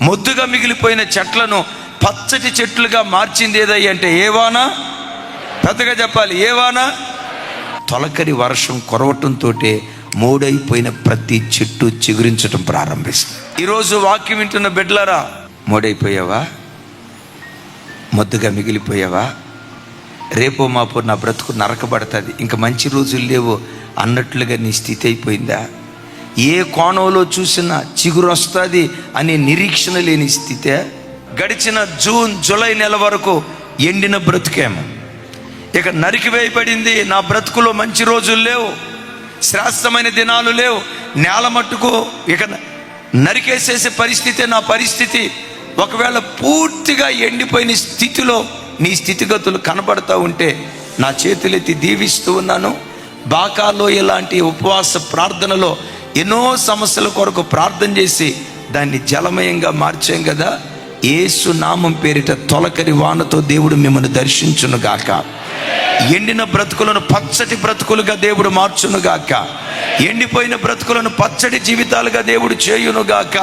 మొద్దుగా మిగిలిపోయిన చెట్లను పచ్చటి చెట్లుగా మార్చింది ఏదయ్య అంటే ఏ వాన? పెద్దగా చెప్పాలి, ఏ వాన? తొలకరి వర్షం కురవటంతో మోడైపోయిన ప్రతి చెట్టు చిగురించటం ప్రారంభిస్తుంది. ఈరోజు వాక్యం వింటున్న బిడ్డలారా, మోడైపోయావా? మొద్దుగా మిగిలిపోయావా? రేపో మాపో నా బ్రతుకు నరకబడుతుంది, ఇంక మంచి రోజులు లేవు అన్నట్లుగా నీ స్థితి అయిపోయిందా? ఏ కోణంలో చూసినా చిగురు వస్తుంది అనే నిరీక్షణ లేని స్థితే? గడిచిన జూన్ జూలై నెల వరకు ఎండిన బ్రతుకేమో, ఇక నరికివేయబడింది. నా బ్రతుకులో మంచి రోజులు లేవు, శ్రేష్టమైన దినాలు లేవు, నేల మట్టుకు ఇక నరికేసేసే పరిస్థితి నా పరిస్థితి. ఒకవేళ పూర్తిగా ఎండిపోయిన స్థితిలో నీ స్థితిగతులు కనబడతా ఉంటే నా చేతులెత్తి దీవిస్తూ ఉన్నాను. బాకాలో ఇలాంటి ఉపవాస ప్రార్థనలో ఎన్నో సమస్యల కొరకు ప్రార్థన చేసి దాన్ని జలమయంగా మార్చాం కదా. యేసు నామం పేరిట తొలకరి వానతో దేవుడు మిమ్మల్ని దర్శించునుగాక. ఎండిన బ్రతుకులను పచ్చటి బ్రతుకులుగా దేవుడు మార్చునుగాక. ఎండిపోయిన బ్రతుకులను పచ్చటి జీవితాలుగా దేవుడు చేయునుగాక.